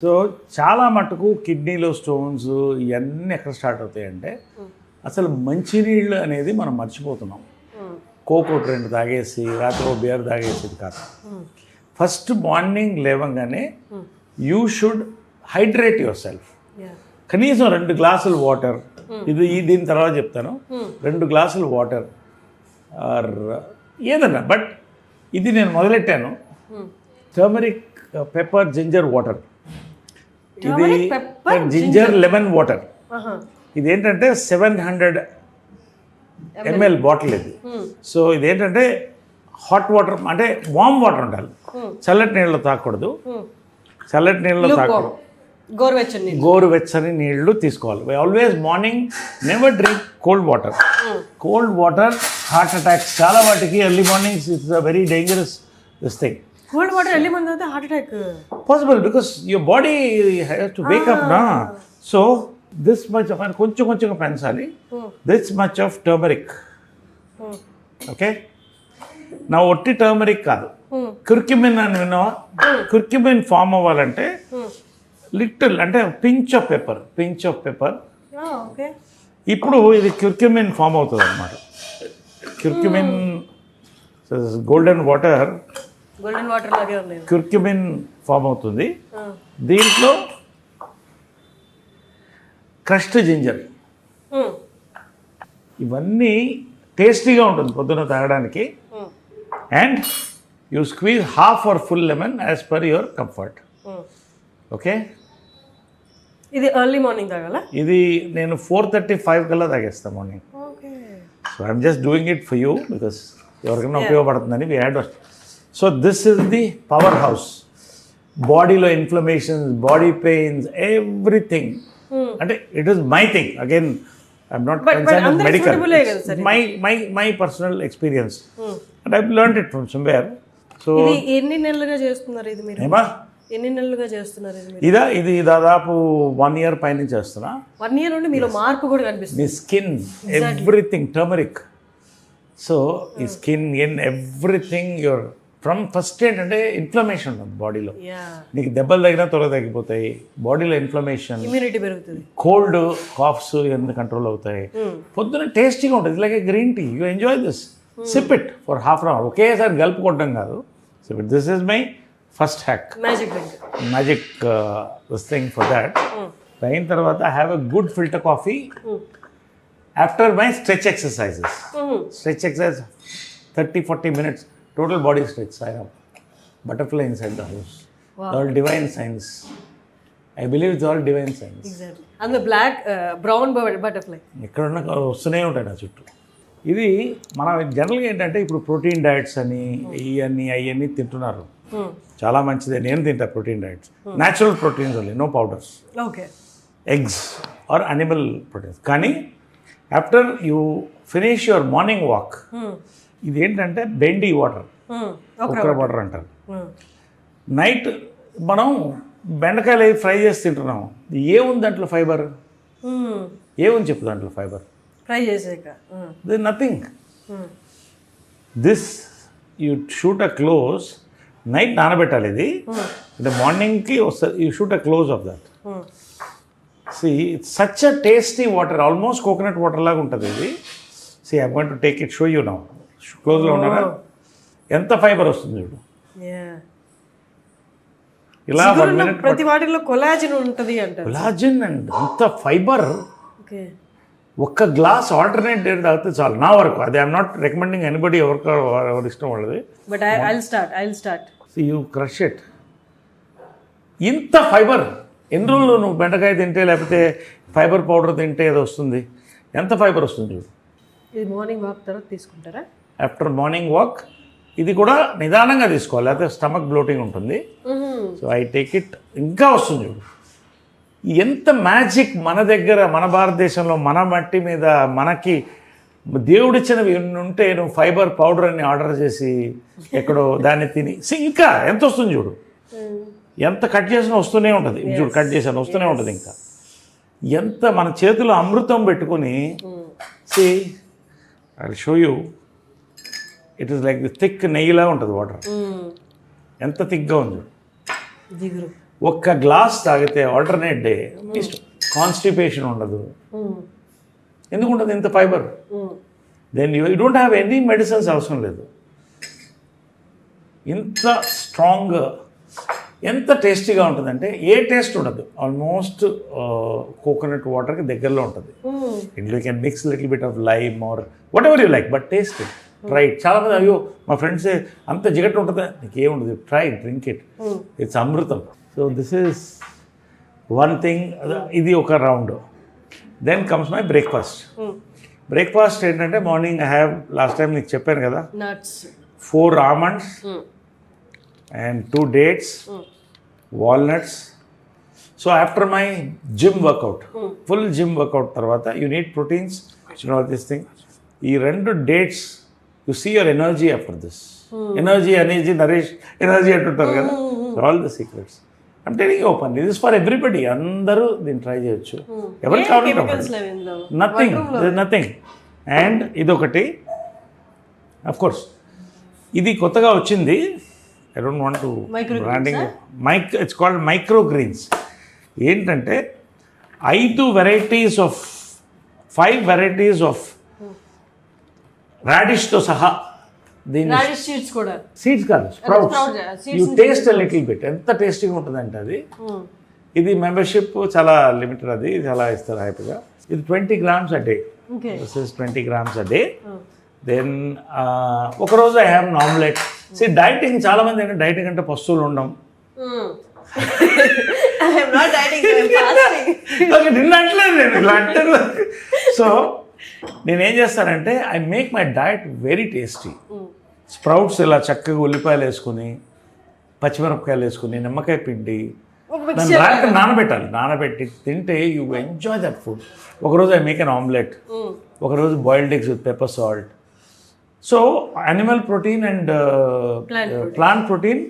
So చాలా మటుకు కిడ్నీలో స్టోన్స్ ఇవన్నీ ఎక్కడ స్టార్ట్ అవుతాయంటే అసలు మంచినీళ్ళు అనేది మనం మర్చిపోతున్నాం. కోకోట్ 2 తాగేసి రాత్రి బియర్ తాగేసేది కాదు. ఫస్ట్ మార్నింగ్ లేవగానే you should hydrate your self. కనీసం 2 గ్లాసులు వాటర్, దీని తర్వాత చెప్తాను. 2 గ్లాసులు వాటర్ ఆర్ ఏదన్నా, బట్ ఇది నేను మొదలెట్టాను. Turmeric, pepper, ginger water. ఇది జింజర్ లెమన్ వాటర్. ఇదేంటంటే 700 ml బాటిల్ ఇది. సో ఇదేంటంటే హాట్ వాటర్ అంటే వామ్ వాటర్ ఉండాలి, చల్లటి నీళ్ళు తాగకూడదు. చల్లటి నీళ్ళు తాగకూడదు, గోరువెచ్చని నీళ్లు తీసుకోవాలి. Always morning never drink cold water. Cold water heart attacks చాలా వాటికి early mornings it's a very dangerous this thing. Cold water early morning తాగితే heart attack possible because your body has to wake up నా. So this much of కొంచెం పెంచాలి. This much of turmeric. Okay, నా ఒట్టి turmeric కాదు, curcumin అని విన్నావా? Curcumin form అవ్వాలంటే లిటిల్ అంటే పించ్ ఆఫ్ పెప్పర్. ఇప్పుడు ఇది కుర్క్యుమిన్ ఫామ్ అవుతుంది అన్నమాట. కుర్క్యుమిన్ గోల్డెన్ వాటర్ లాగే ఉంది. కుర్క్యుమిన్ ఫామ్ అవుతుంది. దీంట్లో క్రష్డ్ జింజర్, ఇవన్నీ టేస్టీగా ఉంటుంది పొద్దున తాగడానికి. And you squeeze half or full lemon as per your comfort. Okay, ఇది ఎర్లీ మార్నింగ్ తాగాల. ఇది నేను 4:35 కల్లా తాగేస్తాను morning. So I'm just doing it for you because ఎవరికైనా ఉపయోగపడుతుందని we had. So this is the power house. బాడీలో inflammations, body pains, everything. అంటే it is my thing. Again I'm not concern with medical, my personal experience and I learned it from somewhere. So ఎన్ని నెలలుగా చేస్తున్నారు ఇది మీరు? ఎన్ని నెలలుగా చేస్తున్నారు ఇది దాదాపు 1 year పైన చేస్తున్నా. 1 year నుండి మీలో మార్పు కూడా కనిపిస్తుంది. మీ స్కిన్, ఎవ్రీథింగ్ టర్మరిక్. సో ఈ skin everything your from first ఏంటంటే ఇన్ఫ్లమేషన్ ఉంటుంది బాడీలో. నీకు దెబ్బలు తగినా త్వరగా తగ్గిపోతాయి. బాడీలో ఇన్ఫ్లమేషన్, ఇమ్యూనిటీ పెరుగుతుంది, కోల్డ్, కాఫ్స్ ఇవన్నీ కంట్రోల్ అవుతాయి. పొద్దున టేస్టీగా ఉంటుంది, like a green tea. You enjoy this, sip it for ½ hour. ఒకేసారి గలుపుకోవడం కాదు, sip it. This is my first hack, magic this thing for that. అయిన తర్వాత I have a good filter coffee after my stretch exercises. Stretch exercise 30-40 minutes total body stretch. I have butterfly inside the house. Wow. All divine science. I believe it's all divine science. Exactly. And the black brown butterfly ఎక్కడున్నా వస్తూనే ఉంటాయి నా చుట్టూ. ఇది మన జనరల్గా ఏంటంటే ఇప్పుడు ప్రోటీన్ డైట్స్ అని అవన్నీ తింటున్నారు. చాలా మంచిదే, నేను తింటా protein diets. Natural proteins only, no powders. Okay, eggs or animal proteins. కానీ after you finish your morning walk, ఇది ఏంటంటే బెండి వాటర్, కుక్కర వాటర్ అంటారు. నైట్ మనం బెండకాయలు ఫ్రై చేసి తింటున్నాం. ఏముంది దాంట్లో ఫైబర్? ఏముంది చెప్పు దాంట్లో ఫైబర్? ఫ్రై చేసాక nothing. This you shoot a close, night నానబెట్టాలి ఇది, అంటే మార్నింగ్కి వస్తుంది. You shoot a close of that. See it's such a tasty water, almost coconut water లాగా ఉంటుంది ఇది. See I want to take it, show you now. క్లోజ్లో ఉన్నారా? ఎంత ఫైబర్ వస్తుంది చూడు. ఇలా 1 minute ప్రతి వాటిలో కొలాజిన్ ఉంటుంది అంట. కొలాజిన్ అండ్ అంత ఫైబర్. ఒక్క గ్లాస్ ఆల్టర్నేట్ డే తాగితే చాలు నా వరకు. అది ఐఎమ్ నాట్ రికమెండింగ్ ఎనీబడి, ఎవరి ఇష్టం వాళ్ళది. But I'll start. You crush it. ఇంత ఫైబర్ ఎన్ని రోజులు నువ్వు బెండకాయ తింటే లేకపోతే ఫైబర్ పౌడర్ తింటే ఏదో వస్తుంది. ఎంత ఫైబర్ వస్తుంది చూడు. ఇది మార్నింగ్ వాక్ తర్వాత తీసుకుంటారా? ఆఫ్టర్ మార్నింగ్ వాక్ ఇది కూడా నిదానంగా తీసుకోవాలి, లేకపోతే స్టమక్ బ్లోటింగ్ ఉంటుంది. So I take it. ఇంకా వస్తుంది చూడు. ఎంత మ్యాజిక్ మన దగ్గర, మన భారతదేశంలో, మన మట్టి మీద మనకి దేవుడిచ్చినవి ఉంటే నువ్వు ఫైబర్ పౌడర్ అని ఆర్డర్ చేసి ఎక్కడో దాన్ని తిని ఇంకా ఎంత వస్తుంది చూడు. ఎంత కట్ చేసినా వస్తూనే ఉంటుంది చూడు. కట్ చేసాను వస్తూనే ఉంటుంది. ఇంకా ఎంత మన చేతిలో అమృతం పెట్టుకుని, see I show you, it is like the thick నెయ్యిలా ఉంటుంది వాటర్. ఎంత థిక్గా ఉంది. ఒక్క గ్లాస్ తాగితే ఆల్టర్నేట్ డే కాన్స్టిపేషన్ ఉండదు. ఎందుకు ఉండదు? ఇంత fibre. Then you don't have any medicines అవసరం లేదు. ఇంత స్ట్రాంగ్, ఎంత టేస్టీగా ఉంటుందంటే ఏ టేస్ట్ ఉండదు. ఆల్మోస్ట్ కోకోనట్ వాటర్కి దగ్గరలో ఉంటుంది. ఇంట్లో you can mix little bit of lime or whatever you like, but taste it. Try it. చాలామంది అయ్యో మా ఫ్రెండ్స్ అంత జిగట్ ఉంటుందా, నీకేముండదు, try it, drink it, it's అమృతం. So this is one thing. ఇది ఒక round. Then comes my breakfast. Breakfast ఏంటంటే morning I have, last time నీకు చెప్పాను కదా, nuts, 4 almonds and 2 dates, walnuts. So after my gym workout, full gym workout tarvata, you need proteins, you know this thing. ఈ 2 dates, you see your energy after this. Energy, nourish, energy అంటుంటారు కదా. All the secrets. I'm telling you openly, this is for everybody. అందరూ దీన్ని try చేయొచ్చు. ఎవరు కావాలంటే nothing, nothing. And ఇదొకటి, of course ఇది కొత్తగా వచ్చింది. I don't want to branding. It's called micro greens. ఏంటంటే 5 వెరైటీస్ ఆఫ్ 5 వెరైటీస్ ఆఫ్ రాడిష్తో సహా. దీన్ని సీడ్స్ కూడా, సీడ్స్ కాదు, sprouts. You taste little bit. ఎంత టేస్టీగా ఉంటుందంటే అది. ఇది మెంబర్షిప్ చాలా లిమిటెడ్, అది చాలా ఇస్తారు హ్యాపీగా. ఇది 20 grams a day. This is 20 grams a day. దెన్ ఒకరోజు I have an omelette. Dieting చాలామంది అంటే డైటింగ్ అంటే పస్తువులు ఉండడం. నిన్నట్లేదు నేను ఇలా అంటారు. సో నేనేం చేస్తానంటే I make my diet very tasty. Sprouts ఇలా చక్కగా ఉల్లిపాయలు వేసుకుని, పచ్చిమిరపకాయలు వేసుకుని, నిమ్మకాయ పిండి, దాన్ని రాత్రి నానబెట్టి తింటే యూ ఎంజాయ్ దట్ ఫుడ్. ఒకరోజు ఐ మేక్ అన్ ఆమ్లెట్, ఒకరోజు boiled eggs with pepper salt. So animal protein and plant protein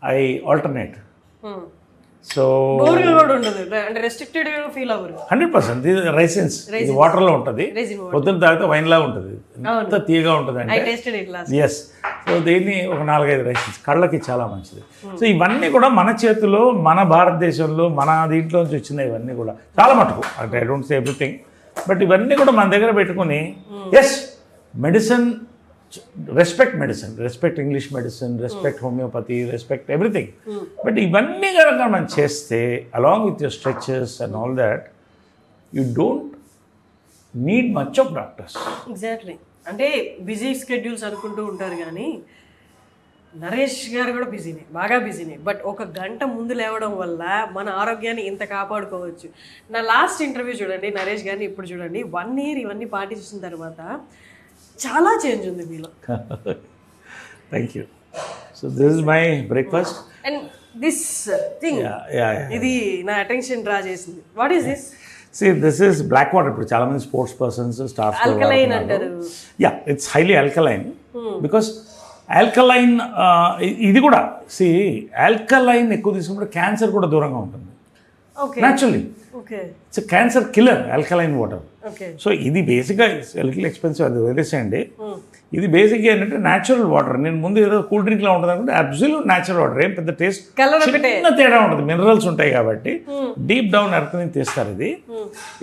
I alternate. So 100% ఇది రైసిన్స్, ఇది వాటర్లో ఉంటుంది. పొద్దున్న తాగితే వైన్లా ఉంటుంది, ఎంత తీయగా ఉంటుంది అంటే. ఎస్. సో దీన్ని ఒక 4-5 రైసిన్స్ కళ్ళకి చాలా మంచిది. సో ఇవన్నీ కూడా మన చేతిలో, మన భారతదేశంలో, మన దీంట్లో నుంచి వచ్చినాయి. ఇవన్నీ కూడా చాలా మటుకు, అంటే I don't say everything, but ఇవన్నీ కూడా మన దగ్గర పెట్టుకుని, yes medicine, respect medicine, respect English medicine, respect homeopathy, respect everything. But ఇవన్నీ కనుక మనం చేస్తే along with your stretches and all that, you don't need much of doctors. Exactly. అంటే బిజీ స్కెడ్యూల్స్ అనుకుంటూ ఉంటారు, కానీ నరేష్ గారు కూడా బిజీనే, బాగా బిజీనే. బట్ 1 గంట ముందు లేవడం వల్ల మన ఆరోగ్యాన్ని ఇంత కాపాడుకోవచ్చు. నా లాస్ట్ ఇంటర్వ్యూ చూడండి నరేష్ గారిని, ఇప్పుడు చూడండి. 1 year ఇవన్నీ పాటించిన తర్వాత చాలా చేంజ్ ఉంది మీలో. Thank you. So this is my breakfast and this thing, ఇది నా అటెన్షన్ డ్రా చేసింది. What is this? This is black water. ఇప్పుడు చాలా మంది స్పోర్ట్స్ పర్సన్స్, స్టార్స్ ఆల్కలైన్ అంటారు. It's highly alkaline because alkaline, ఇది కూడా ఆల్కలైన్ ఎక్కువ తీసుకుంటే క్యాన్సర్ కూడా దూరంగా ఉంటుంది naturally. It's cancer killer, alkaline water. So ఇది బేసిక్గా లిటిల్ ఎక్స్పెన్సివ్, అది వదిలేసేయండి. ఇది బేసిక్గా ఏంటంటే న్యాచురల్ వాటర్. నేను ముందు ఏదో కూల్ డ్రింక్లా ఉంటుంది అనుకుంటే అబ్సల్యూట్ న్యాచురల్ వాటర్. ఏం పెద్ద టేస్ట్ చిన్న తేడా ఉంటుంది, మినరల్స్ ఉంటాయి కాబట్టి డీప్ డౌన్ ఎర్త్ నుంచి తీస్తారు.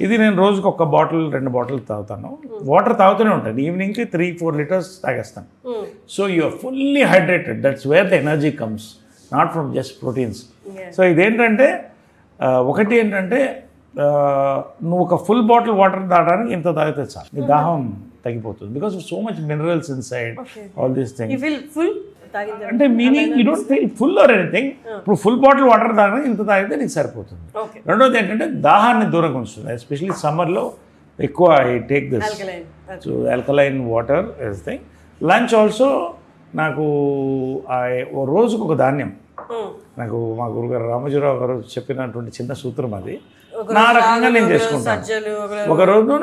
ఇది నేను రోజుకి 1 బాటిల్ 2 బాటిల్ తాగుతాను. వాటర్ తాగుతూనే ఉంటాను. ఈవినింగ్కి 3-4 liters తాగేస్తాను. So you're fully hydrated. That's where the energy comes, not from just proteins. So ఇదేంటంటే ఒకటి ఏంటంటే నువ్వు ఒక ఫుల్ బాటిల్ వాటర్ తాగడానికి ఇంత తాగితే చాలు, నీ దాహం తగ్గిపోతుంది. Because of so much minerals inside all these things. అంటే meaning you don't feel full or anything. ఇప్పుడు ఫుల్ బాటిల్ వాటర్ తాగడానికి ఇంత తాగితే నీకు సరిపోతుంది. రెండోది ఏంటంటే దాహాన్ని దూరంగా ఉంచుతుంది. ఎస్పెషల్లీ సమ్మర్లో ఎక్కువ I take this. So alkaline water is thing. Lunch also నాకు రోజుకు ఒక ధాన్యం. నాకు మా గురుగారు రామోజీరావు గారు చెప్పినటువంటి చిన్న సూత్రం అది. నా రకంగా నేను చేసుకుంటాను. ఒకరోజు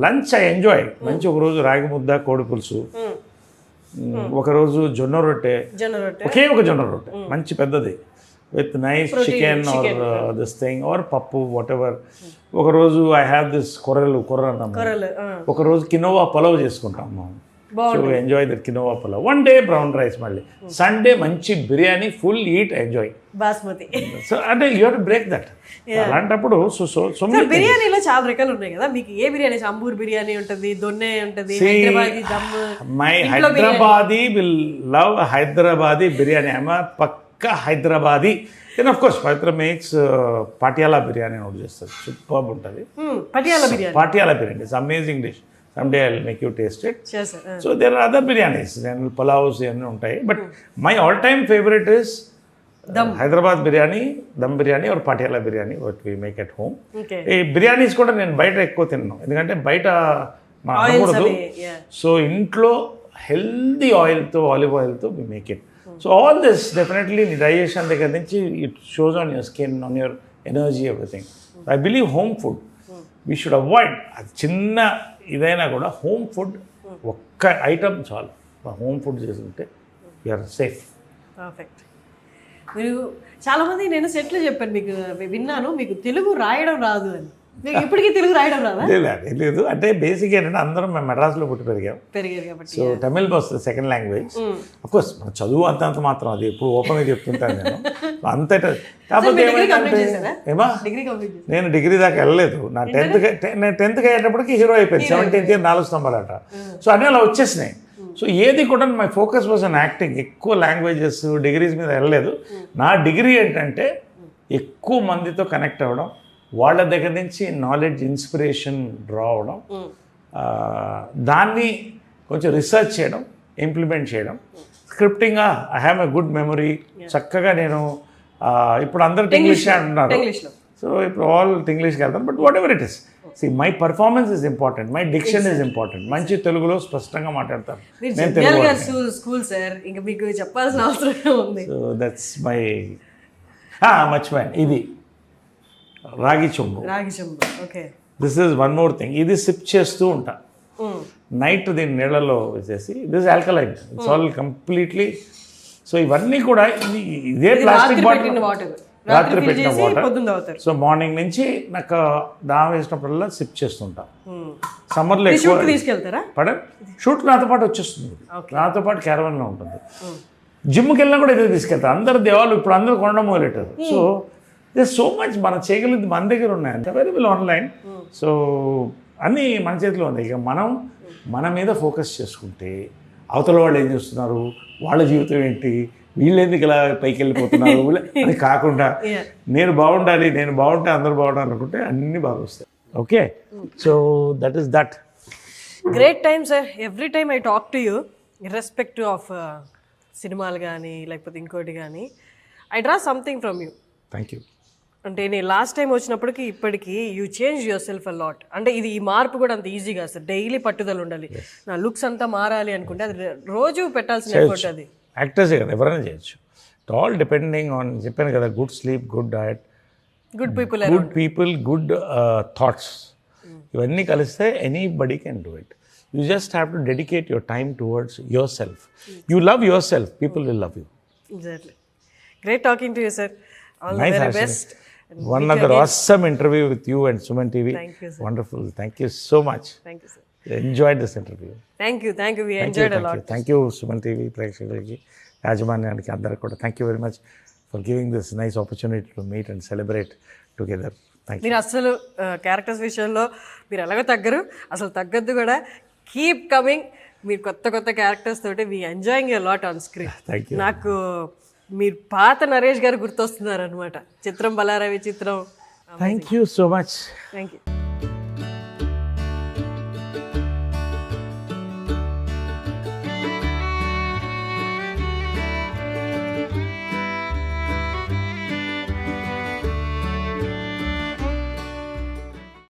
లంచ్ ఐ ఎంజాయ్. మంచి ఒకరోజు రాగి ముద్ద, కోడి పులుసు, ఒకరోజు జొన్న రొట్టె, ఒకే ఒక జొన్న రొట్టె మంచి పెద్దది with nice chicken or this thing or పప్పు వాట్ ఎవర్. ఒకరోజు ఐ హ్యావ్ దిస్ కొర్ర అన్నాము. ఒకరోజు కినోవా పలావ్ చేసుకుంటాము. So enjoy that quinoa pulao. One day brown rice, మళ్ళీ సండే మంచి biryani, full eat enjoy. Basmati. So అంటే you have to break that. అలాంటప్పుడు సో బిర్యానీలో చాలా రకాలు ఉన్నాయి కదా, మీకు ఏ బిర్యానీ? అంబూర్ బిర్యానీ ఉంటుంది, దొన్నె ఉంటుంది, Hyderabadi dum. My Hyderabadi will love Hyderabadi biryani. I'm పక్కా Hyderabadi. Then of course Pavitra makes Patiala biryani ఒకటి చేస్తుంది, సూపర్ ఉంటుంది. Patiala biryani it's amazing dish. Some day I will make you taste it. So there are other biryanis, pulaos ఇవన్నీ ఉంటాయి. But my all time favourite is Hyderabad biryani, dum biryani or Patiala biryani what we make at home. ఈ బిర్యానీస్ కూడా నేను బయట ఎక్కువ తిన్నాను, ఎందుకంటే బయట అనకూడదు. సో ఇంట్లో హెల్దీ ఆయిల్తో, ఆలివ్ ఆయిల్తో we make it. So all this definitely digestion దగ్గర నుంచి it shows on your skin, on your energy, everything. I believe home food we should avoid. అది చిన్న ఇదైనా కూడా హోమ్ ఫుడ్ ఒక్క ఐటమ్ చాలు. హోమ్ ఫుడ్ చేసుకుంటే యూఆర్ సేఫ్. పర్ఫెక్ట్. మీరు చాలామంది నేను సెట్లో చెప్పాను, మీకు విన్నాను మీకు తెలుగు రాయడం రాదు అని. మీకు ఇప్పటికీ తెలుగు రాయడం రాదా? లేదు, అంటే బేసిక్ ఏంటంటే అందరం మేము మెడ్రాస్లో పుట్టి పెరిగారు కాబట్టి సో తమిళ్ వస్తుంది సెకండ్ లాంగ్వేజ్. అఫ్కోర్స్ మన చదువు అంతంత మాత్రం, అది ఎప్పుడు ఓపెన్గా చెప్తుంటాను నేను అంతటా. కాకపోతే ఏమా నేను డిగ్రీ దాకా వెళ్ళలేదు. నా టెన్త్కి అయ్యేటప్పటికి హీరో అయిపోయింది. 17th year 4 స్తంభాలట. సో అన్నీ అలా వచ్చేసినాయి. సో ఏది కూడా my focus was an acting. ఎక్కువ లాంగ్వేజెస్ డిగ్రీస్ మీద వెళ్ళలేదు. నా డిగ్రీ ఏంటంటే ఎక్కువ మందితో కనెక్ట్ అవ్వడం, వాళ్ళ దగ్గర నుంచి నాలెడ్జ్, ఇన్స్పిరేషన్ డ్రా అవడం, దాన్ని కొంచెం రీసెర్చ్ చేయడం, ఇంప్లిమెంట్ చేయడం. స్క్రిప్టింగ్గా I have a good memory. చక్కగా నేను ఇప్పుడు అందరు ఇంగ్లీష్ అంటున్నారు, సో ఇప్పుడు ఆల్ ఇంగ్లీష్కి వెళ్తాను. But whatever it is, see my performance is important, my diction is important. మంచి తెలుగులో స్పష్టంగా మాట్లాడతాను నేను తెలుగు. స్కూల్ సార్, ఇంకా మీకు చెప్పాల్సిన అవసరం ఉంది. సో దట్స్ మై మర్చిపోయాను, ఇది రాగి చెంబు. Okay. This is one more thing. ఇది సిప్ చేస్తూ ఉంటా నైట్, దీన్ని నీళ్ళలో వేసేసి. This alkaline, it's all completely. So ఇవన్నీ కూడా ఇదే ప్లాస్టిక్ బాటిల్, రాత్రి పెట్టిన వాటర్. సో మార్నింగ్ నుంచి నాకు దాహం వేసినప్పుడల్లా సిప్ చేస్తుంటా. సమ్మర్లో ఎక్కువ షూట్ నాతో పాటు వచ్చేస్తుంది, నాతో పాటు క్యారవన్లో ఉంటుంది. జిమ్కి వెళ్ళినా కూడా ఇదే తీసుకెళ్తాను. అందరు దేవాలు ఇప్పుడు అందరూ కొనడం మొదలెట్టారు. సో దిస్ సో మచ్ మనం చేయగలిగింది మన దగ్గర ఉన్నాయి, అంత అవైలబుల్ ఆన్లైన్. సో అన్నీ మన చేతిలో ఉంది. ఇక మనం మన మీద ఫోకస్ చేసుకుంటే అవతల వాళ్ళు ఏం చేస్తున్నారు, వాళ్ళ జీవితం ఏంటి, వీళ్ళు ఎందుకు ఇలా పైకి వెళ్ళిపోతున్నారు అని కాకుండా నేను బాగుండాలి, నేను బాగుంటే అందరూ బాగుండాలి అనుకుంటే అన్నీ బాగా వస్తాయి. Okay, so that is that. Great time sir. Every time I talk to you, irrespective of సినిమాలు కానీ లేకపోతే ఇంకోటి కానీ, I draw something from you. Thank you. అంటే నేను లాస్ట్ టైం వచ్చినప్పటికి ఇప్పటికీ you change your self a lot. అంటే ఇది ఈ మార్పు కూడా అంత ఈజీగా సార్, డైలీ పట్టుదల ఉండాలి. నా లుక్స్ అంతా మారాలి అనుకుంటే అది రోజు పెట్టాల్సిన ఎఫర్ట్. అది యాక్టర్సే కదా, ఎవరైనా చేయొచ్చు. ఇట్ ఆల్ డిపెండింగ్ ఆన్, చెప్పాను కదా, good sleep, good diet, good people, good thoughts. ఇవన్నీ కలిస్తే anybody can do it. You just have to dedicate your time towards your self. You love your self, people will love you. Exactly. Great talking to you sir. All nice, the very best. One other awesome interview with you and Suman TV. Thank you, sir. Wonderful. Thank you so much. Thank you, sir. Enjoyed this interview. Thank you. We enjoyed a lot. Thank you, Suman TV ప్రేక్షకులకి, యాజమాన్యానికి అందరికీ కూడా thank you very much for giving this nice opportunity to meet and celebrate together. Thank you. మీరు అసలు characters విషయంలో మీరు ఎలాగో తగ్గరు, అసలు తగ్గద్దు కూడా. Keep coming. మీరు కొత్త క్యారెక్టర్స్ తోటి we enjoying a lot on screen. Thank you. నాకు మీరు పాత నరేష్ గారు గుర్తొస్తున్నారు అనమాట. చిత్రం బలారవి చిత్రం. Thank you so much. Thank you.